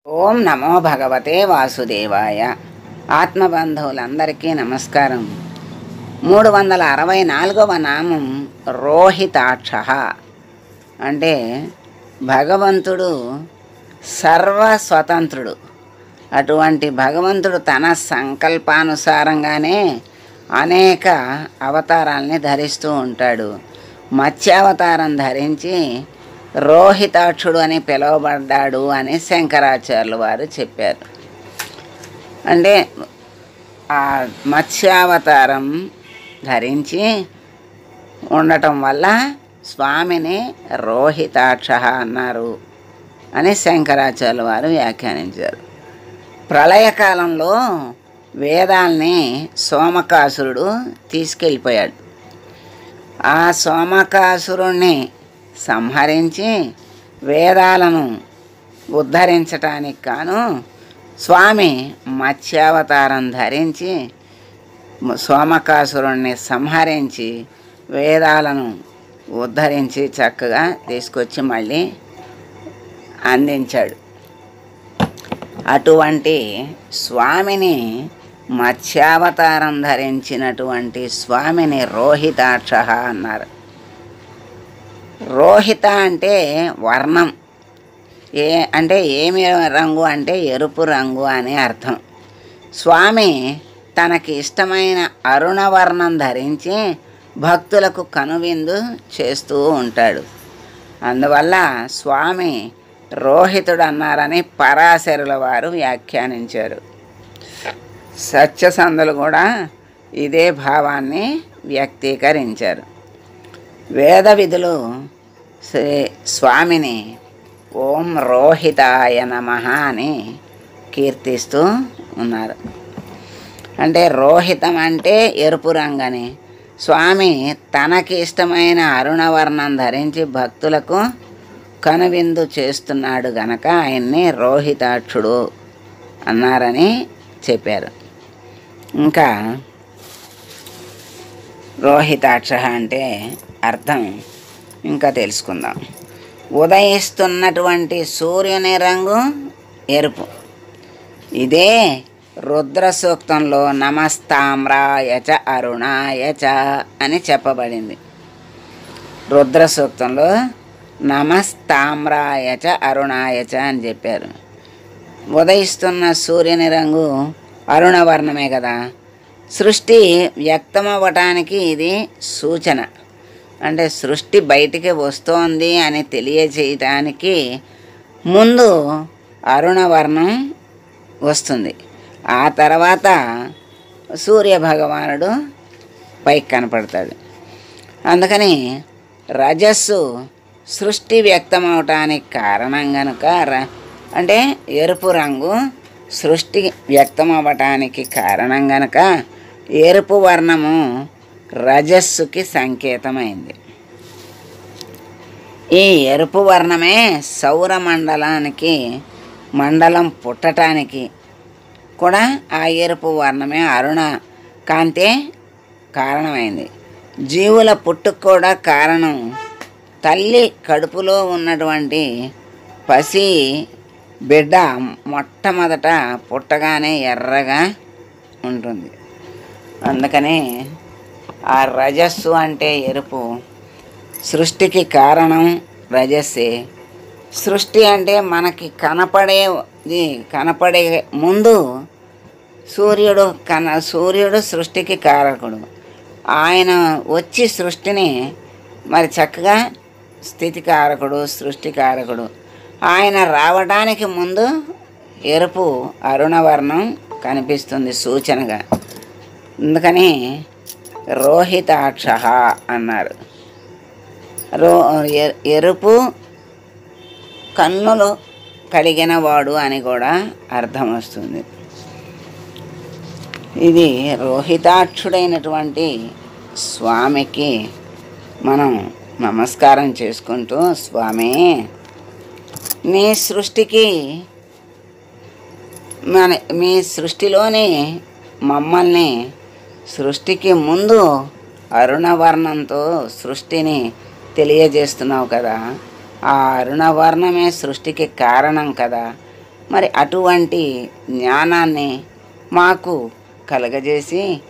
ఓం నమో భగవతే వాసుదేవాయ. ఆత్మబంధువులందరికీ నమస్కారం. 364వ నామం రోహితాక్ష. అంటే భగవంతుడు సర్వస్వతంత్రుడు. అటువంటి భగవంతుడు తన సంకల్పానుసారంగానే అనేక అవతారాల్ని ధరిస్తూ ఉంటాడు. మత్స్యావతారం ధరించి రోహితాక్షుడు అని పిలువబడ్డాడు అని శంకరాచార్యులు వారు చెప్పారు. అంటే ఆ మత్స్యావతారం ధరించి ఉండటం వల్ల స్వామిని రోహితాక్ష అన్నారు అని శంకరాచార్యులు వారు వ్యాఖ్యానించారు. ప్రళయకాలంలో వేదాల్ని సోమకాసురుడు తీసుకెళ్ళిపోయాడు. ఆ సోమకాసురుణ్ణి సంహరించి వేదాలను ఉద్ధరించటానికి గాను స్వామి మత్స్యావతారం ధరించి సోమకాసురుణ్ణి సంహరించి వేదాలను ఉద్ధరించి చక్కగా తీసుకొచ్చి మళ్ళీ అందించాడు. అటువంటి స్వామిని మత్స్యావతారం ధరించినటువంటి స్వామిని రోహితాక్ష అన్నారు. రోహిత అంటే వర్ణం. అంటే ఏమి రంగు అంటే ఎరుపు రంగు అని అర్థం. స్వామి తనకి ఇష్టమైన అరుణవర్ణం ధరించి భక్తులకు కనువిందు చేస్తూ ఉంటాడు. అందువల్ల స్వామి రోహితుడు అన్నారని పరాశరుల వారు వ్యాఖ్యానించారు. సత్యసంధులు కూడా ఇదే భావాన్ని వ్యక్తీకరించారు. వేద విధులు స్వామిని ఓం రోహితాయ నమః అని కీర్తిస్తూ ఉన్నారు. అంటే రోహితం అంటే ఎరుపు రంగని, స్వామి తనకి ఇష్టమైన అరుణవర్ణం ధరించి భక్తులకు కనువిందు చేస్తున్నాడు గనక ఆయన్ని రోహితాక్షుడు అన్నారని చెప్పారు. ఇంకా రోహితాక్ష అంటే అర్థం ఇంకా తెలుసుకుందాం. ఉదయిస్తున్నటువంటి సూర్యుని రంగు ఎరుపు. ఇదే రుద్ర సూక్తంలో నమస్తామ్రాయచ అరుణాయచ అని చెప్పబడింది. రుద్ర సూక్తంలో నమస్తామ్రాయచ అరుణాయచ అని చెప్పారు. ఉదయిస్తున్న సూర్యుని రంగు అరుణవర్ణమే కదా. సృష్టి వ్యక్తమవ్వటానికి ఇది సూచన. అంటే సృష్టి బయటికి వస్తోంది అని తెలియచేయటానికి ముందు అరుణవర్ణం వస్తుంది. ఆ తర్వాత సూర్యభగవానుడు పైకి కనపడతాడు. అందుకని రజస్సు సృష్టి వ్యక్తమవటానికి కారణం కనుక అంటే ఎరుపు రంగు సృష్టి వ్యక్తమవ్వటానికి కారణం గనక ఎరుపు వర్ణము రజస్సుకి సంకేతమైంది. ఈ ఎరుపు వర్ణమే సౌరమండలానికి మండలం పుట్టటానికి కూడా ఆ ఎరుపు వర్ణమే అరుణ కాంతే కారణమైంది. జీవుల పుట్టుకు కూడా కారణం తల్లి కడుపులో ఉన్నటువంటి పసి బిడ్డ మొట్టమొదట పుట్టగానే ఎర్రగా ఉంటుంది. అందుకనే ఆ రజస్సు అంటే ఎరుపు. సృష్టికి కారణం రజస్సే. సృష్టి అంటే మనకి కనపడే ముందు సూర్యుడు సృష్టికి కారకుడు. ఆయన వచ్చి సృష్టిని మరి చక్కగా స్థితికారకుడు, సృష్టికారకుడు. ఆయన రావడానికి ముందు ఎరుపు అరుణవర్ణం కనిపిస్తుంది సూచనగా. అందుకని రోహితాక్ష అన్నారు. ఎరుపు కన్నులు కలిగిన వాడు అని కూడా అర్థం వస్తుంది. ఇది రోహితాక్షుడైనటువంటి స్వామికి మనం నమస్కారం చేసుకుంటూ, స్వామి నీ సృష్టికి మీ సృష్టిలోని మమ్మల్ని సృష్టికి ముందు అరుణవర్ణంతో సృష్టిని తెలియజేస్తున్నావు కదా. ఆ అరుణవర్ణమే సృష్టికి కారణం కదా. మరి అటువంటి జ్ఞానాన్ని మాకు కలగజేసి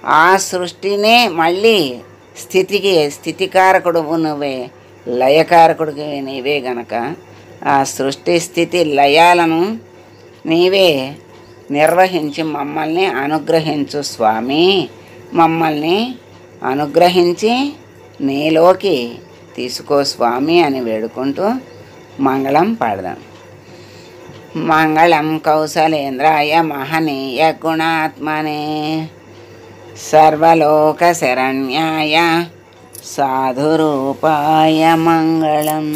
ఆ సృష్టినే మళ్ళీ స్థితికారకుడు నువ్వే, లయకారకుడికి నీవే గనక ఆ సృష్టి స్థితి లయాలను నీవే నిర్వహించి మమ్మల్ని అనుగ్రహించు స్వామి. మమ్మల్ని అనుగ్రహించి నీలోకి తీసుకో స్వామి అని వేడుకుంటూ మంగళం పాడదాం. మంగళం కౌసలేంద్రాయ మహనీయ గుణాత్మనే సర్వలోక శరణ్యాయ సాధురూపాయ మంగళం.